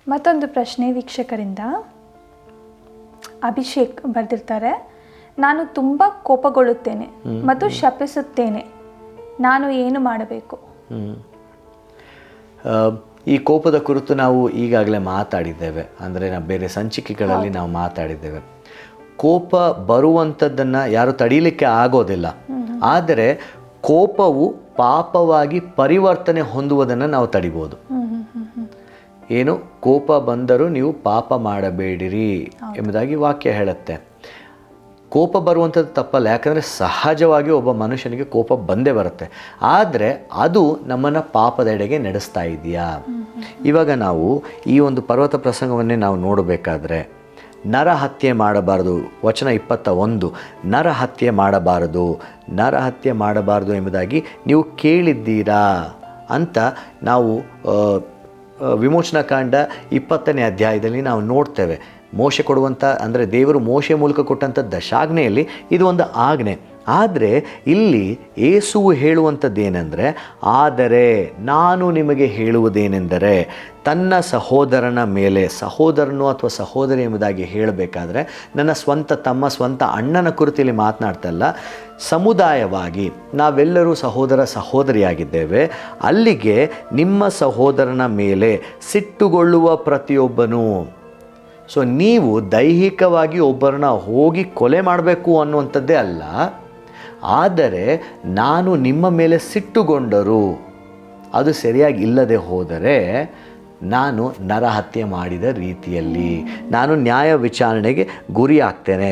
ಮತ್ತೊಂದು ಪ್ರಶ್ನೆ ವೀಕ್ಷಕರಿಂದ ಅಭಿಷೇಕ್ ಬರೆದಿರ್ತಾರೆ. ನಾನು ತುಂಬ ಕೋಪಗೊಳ್ಳುತ್ತೇನೆ ಮತ್ತು ಶಪಿಸುತ್ತೇನೆ, ನಾನು ಏನು ಮಾಡಬೇಕು? ಈ ಕೋಪದ ಕುರಿತು ನಾವು ಈಗಾಗಲೇ ಮಾತಾಡಿದ್ದೇವೆ, ಅಂದರೆ ಬೇರೆ ಸಂಚಿಕೆಗಳಲ್ಲಿ ನಾವು ಮಾತಾಡಿದ್ದೇವೆ. ಕೋಪ ಬರುವಂಥದ್ದನ್ನು ಯಾರು ತಡೀಲಿಕ್ಕೆ ಆಗೋದಿಲ್ಲ, ಆದರೆ ಕೋಪವು ಪಾಪವಾಗಿ ಪರಿವರ್ತನೆ ಹೊಂದುವುದನ್ನು ನಾವು ತಡಿಬೋದು. ಏನು, ಕೋಪ ಬಂದರೂ ನೀವು ಪಾಪ ಮಾಡಬೇಡಿರಿ ಎಂಬುದಾಗಿ ವಾಕ್ಯ ಹೇಳುತ್ತೆ. ಕೋಪ ಬರುವಂಥದ್ದು ತಪ್ಪಲ್ಲ, ಯಾಕಂದರೆ ಸಹಜವಾಗಿ ಒಬ್ಬ ಮನುಷ್ಯನಿಗೆ ಕೋಪ ಬಂದೇ ಬರುತ್ತೆ. ಆದರೆ ಅದು ನಮ್ಮನ್ನು ಪಾಪದೆಡೆಗೆ ನಡೆಸ್ತಾ ಇದೆಯಾ? ಇವಾಗ ನಾವು ಈ ಒಂದು ಪರ್ವತ ಪ್ರಸಂಗವನ್ನೇ ನಾವು ನೋಡಬೇಕಾದ್ರೆ, ನರಹತ್ಯೆ ಮಾಡಬಾರದು, ವಚನ 21, ನರಹತ್ಯೆ ಮಾಡಬಾರದು, ನರಹತ್ಯೆ ಮಾಡಬಾರದು ಎಂಬುದಾಗಿ ನೀವು ಕೇಳಿದ್ದೀರಾ ಅಂತ ನಾವು ವಿಮೋಚನಾಕಾಂಡ 20ನೇ ಅಧ್ಯಾಯದಲ್ಲಿ ನಾವು ನೋಡ್ತೇವೆ. ಮೋಶೆ ಕೊಡುವಂಥ, ಅಂದರೆ ದೇವರು ಮೋಶೆ ಮೂಲಕ ಕೊಟ್ಟಂಥ ದಶಾಜ್ಞೆಯಲ್ಲಿ ಇದು ಒಂದು ಆಜ್ಞೆ. ಆದರೆ ಇಲ್ಲಿ ಯೇಸುವು ಹೇಳುವಂಥದ್ದೇನೆಂದರೆ, ಆದರೆ ನಾನು ನಿಮಗೆ ಹೇಳುವುದೇನೆಂದರೆ, ತನ್ನ ಸಹೋದರನ ಮೇಲೆ, ಸಹೋದರನು ಅಥವಾ ಸಹೋದರಿ ಎಂಬುದಾಗಿ ಹೇಳಬೇಕಾದ್ರೆ ನನ್ನ ಸ್ವಂತ ತಮ್ಮ, ಸ್ವಂತ ಅಣ್ಣನ ಕುರಿತಲ್ಲಿ ಮಾತನಾಡ್ತಲ್ಲ, ಸಮುದಾಯವಾಗಿ ನಾವೆಲ್ಲರೂ ಸಹೋದರ ಸಹೋದರಿಯಾಗಿದ್ದೇವೆ. ಅಲ್ಲಿಗೆ ನಿಮ್ಮ ಸಹೋದರನ ಮೇಲೆ ಸಿಟ್ಟುಗೊಳ್ಳುವ ಪ್ರತಿಯೊಬ್ಬನು, ಸೊ ನೀವು ದೈಹಿಕವಾಗಿ ಒಬ್ಬರನ್ನ ಹೋಗಿ ಕೊಲೆ ಮಾಡಬೇಕು ಅನ್ನುವಂಥದ್ದೇ ಅಲ್ಲ, ಆದರೆ ನಾನು ನಿಮ್ಮ ಮೇಲೆ ಸಿಟ್ಟುಗೊಂಡರೂ ಅದು ಸರಿಯಾಗಿ ಇಲ್ಲದೆ ಹೋದರೆ ನಾನು ನರಹತ್ಯೆ ಮಾಡಿದ ರೀತಿಯಲ್ಲಿ ನಾನು ನ್ಯಾಯ ವಿಚಾರಣೆಗೆ ಗುರಿಯಾಗ್ತೇನೆ.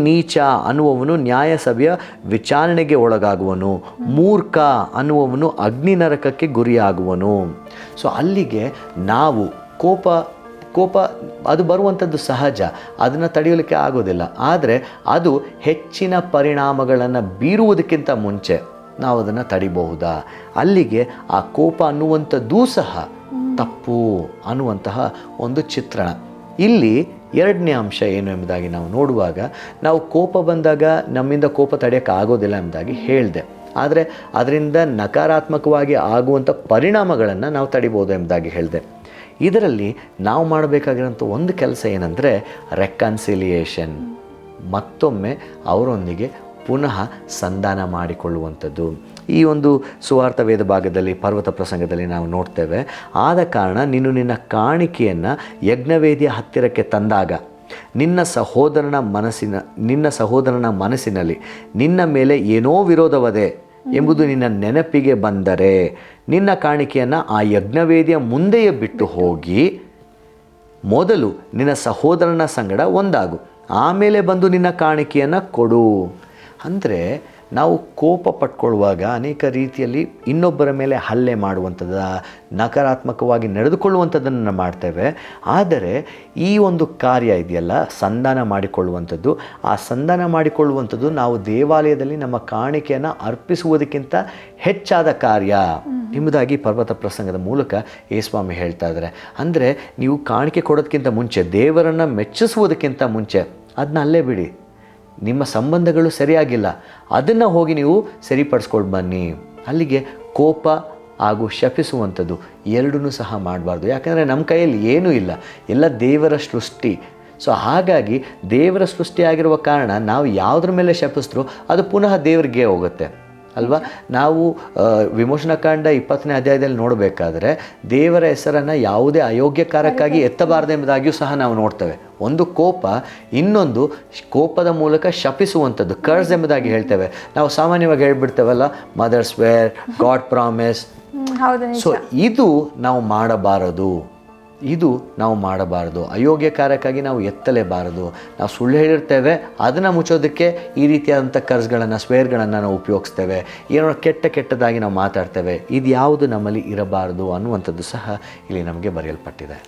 ನೀಚ ಅನ್ನುವವನು ನ್ಯಾಯಸಭೆಯ ವಿಚಾರಣೆಗೆ ಒಳಗಾಗುವನು, ಮೂರ್ಖ ಅನ್ನುವವನು ಅಗ್ನಿ ನರಕಕ್ಕೆ ಗುರಿಯಾಗುವನು. ಸೊ ಅಲ್ಲಿಗೆ ನಾವು ಕೋಪ ಅದು ಬರುವಂಥದ್ದು ಸಹಜ, ಅದನ್ನು ತಡೆಯಲಿಕ್ಕೆ ಆಗೋದಿಲ್ಲ. ಆದರೆ ಅದು ಹೆಚ್ಚಿನ ಪರಿಣಾಮಗಳನ್ನು ಬೀರುವುದಕ್ಕಿಂತ ಮುಂಚೆ ನಾವು ಅದನ್ನು ತಡಿಬಹುದಾ? ಅಲ್ಲಿಗೆ ಆ ಕೋಪ ಅನ್ನುವಂಥದ್ದೂ ಸಹ ತಪ್ಪು ಅನ್ನುವಂತಹ ಒಂದು ಚಿತ್ರಣ. ಇಲ್ಲಿ ಎರಡನೇ ಅಂಶ ಏನು ಎಂಬುದಾಗಿ ನಾವು ನೋಡುವಾಗ, ನಾವು ಕೋಪ ಬಂದಾಗ ನಮ್ಮಿಂದ ಕೋಪ ತಡೆಯೋಕ್ಕೆ ಆಗೋದಿಲ್ಲ ಎಂಬುದಾಗಿ ಹೇಳಿದೆ, ಆದರೆ ಅದರಿಂದ ನಕಾರಾತ್ಮಕವಾಗಿ ಆಗುವಂಥ ಪರಿಣಾಮಗಳನ್ನು ನಾವು ತಡಿಬೋದು ಎಂಬುದಾಗಿ ಹೇಳಿದೆ. ಇದರಲ್ಲಿ ನಾವು ಮಾಡಬೇಕಾಗಿರೋಂಥ ಒಂದು ಕೆಲಸ ಏನಂದರೆ ರೆಕನ್ಸಿಲಿಯೇಷನ್, ಮತ್ತೊಮ್ಮೆ ಅವರೊಂದಿಗೆ ಪುನಃ ಸಂಧಾನ ಮಾಡಿಕೊಳ್ಳುವಂಥದ್ದು. ಈ ಒಂದು ಸುವಾರ್ಥ ವೇದ ಭಾಗದಲ್ಲಿ, ಪರ್ವತ ಪ್ರಸಂಗದಲ್ಲಿ ನಾವು ನೋಡ್ತೇವೆ. ಆದ ಕಾರಣ ನೀನು ನಿನ್ನ ಕಾಣಿಕೆಯನ್ನು ಯಜ್ಞವೇದಿಯ ಹತ್ತಿರಕ್ಕೆ ತಂದಾಗ ನಿನ್ನ ಸಹೋದರನ ಮನಸ್ಸಿನಲ್ಲಿ ನಿನ್ನ ಮೇಲೆ ಏನೋ ವಿರೋಧವದೆ ಎಂಬುದು ನಿನ್ನ ನೆನಪಿಗೆ ಬಂದರೆ ನಿನ್ನ ಕಾಣಿಕೆಯನ್ನು ಆ ಯಜ್ಞವೇದಿಯ ಮುಂದೆಯೇ ಬಿಟ್ಟು ಹೋಗಿ ಮೊದಲು ನಿನ್ನ ಸಹೋದರನ ಸಂಗಡ ಒಂದಾಗು, ಆಮೇಲೆ ಬಂದು ನಿನ್ನ ಕಾಣಿಕೆಯನ್ನು ಕೊಡು. ಅಂದರೆ ನಾವು ಕೋಪ ಪಟ್ಕೊಳ್ಳುವಾಗ ಅನೇಕ ರೀತಿಯಲ್ಲಿ ಇನ್ನೊಬ್ಬರ ಮೇಲೆ ಹಲ್ಲೆ ಮಾಡುವಂಥದ್ದು, ನಕಾರಾತ್ಮಕವಾಗಿ ನಡೆದುಕೊಳ್ಳುವಂಥದ್ದನ್ನು ಮಾಡ್ತೇವೆ. ಆದರೆ ಈ ಒಂದು ಕಾರ್ಯ ಇದೆಯಲ್ಲ, ಸಂಧಾನ ಮಾಡಿಕೊಳ್ಳುವಂಥದ್ದು, ಆ ಸಂಧಾನ ಮಾಡಿಕೊಳ್ಳುವಂಥದ್ದು ನಾವು ದೇವಾಲಯದಲ್ಲಿ ನಮ್ಮ ಕಾಣಿಕೆಯನ್ನು ಅರ್ಪಿಸುವುದಕ್ಕಿಂತ ಹೆಚ್ಚಾದ ಕಾರ್ಯ ಎಂಬುದಾಗಿ ಪರ್ವತ ಪ್ರಸಂಗದ ಮೂಲಕ ಯೇಸುಸ್ವಾಮಿ ಹೇಳ್ತಾ ಇದ್ದಾರೆ. ಅಂದರೆ ನೀವು ಕಾಣಿಕೆ ಕೊಡೋದಕ್ಕಿಂತ ಮುಂಚೆ, ದೇವರನ್ನು ಮೆಚ್ಚಿಸುವುದಕ್ಕಿಂತ ಮುಂಚೆ ಅದನ್ನ ಅಲ್ಲೇ ಬಿಡಿ. ನಿಮ್ಮ ಸಂಬಂಧಗಳು ಸರಿಯಾಗಿಲ್ಲ, ಅದನ್ನು ಹೋಗಿ ನೀವು ಸರಿಪಡಿಸ್ಕೊಂಡು ಬನ್ನಿ. ಅಲ್ಲಿಗೆ ಕೋಪ ಹಾಗೂ ಶಪಿಸುವಂಥದ್ದು ಎರಡೂ ಸಹ ಮಾಡಬಾರ್ದು. ಯಾಕಂದರೆ ನಮ್ಮ ಕೈಯಲ್ಲಿ ಏನೂ ಇಲ್ಲ, ಎಲ್ಲ ದೇವರ ಸೃಷ್ಟಿ. ಸೊ ಹಾಗಾಗಿ ದೇವರ ಸೃಷ್ಟಿಯಾಗಿರುವ ಕಾರಣ ನಾವು ಯಾವುದ್ರ ಮೇಲೆ ಶಪಿಸಿದ್ರೂ ಅದು ಪುನಃ ದೇವರಿಗೆ ಹೋಗುತ್ತೆ ಅಲ್ವಾ? ನಾವು ವಿಮೋಚನಾಕಾಂಡ 20ನೇ ಅಧ್ಯಾಯದಲ್ಲಿ ನೋಡಬೇಕಾದ್ರೆ ದೇವರ ಹೆಸರನ್ನು ಯಾವುದೇ ಅಯೋಗ್ಯಕಾರಕ್ಕಾಗಿ ಎತ್ತಬಾರದೆಂಬುದಾಗಿಯೂ ಸಹ ನಾವು ನೋಡ್ತೇವೆ. ಒಂದು ಕೋಪ, ಇನ್ನೊಂದು ಕೋಪದ ಮೂಲಕ ಶಪಿಸುವಂಥದ್ದು, ಕರ್ಸ್ ಎಂಬುದಾಗಿ ಹೇಳ್ತೇವೆ. ನಾವು ಸಾಮಾನ್ಯವಾಗಿ ಹೇಳ್ಬಿಡ್ತೇವಲ್ಲ, mother swear, god promise. So ಇದು ನಾವು ಮಾಡಬಾರದು. ಅಯೋಗ್ಯಕಾರಕ್ಕಾಗಿ ನಾವು ಎತ್ತಲೇಬಾರದು. ನಾವು ಸುಳ್ಳು ಹೇಳಿರ್ತೇವೆ, ಅದನ್ನು ಮುಚ್ಚೋದಕ್ಕೆ ಈ ರೀತಿಯಾದಂಥ ಕರ್ಸ್ಗಳನ್ನು, ಸ್ವೇರ್ಗಳನ್ನು ನಾವು ಉಪಯೋಗಿಸ್ತೇವೆ. ಏನೋ ಕೆಟ್ಟದಾಗಿ ನಾವು ಮಾತಾಡ್ತೇವೆ. ಇದು ಯಾವುದು ನಮ್ಮಲ್ಲಿ ಇರಬಾರದು ಅನ್ನುವಂಥದ್ದು ಸಹ ಇಲ್ಲಿ ನಮಗೆ ಬರೆಯಲ್ಪಟ್ಟಿದೆ.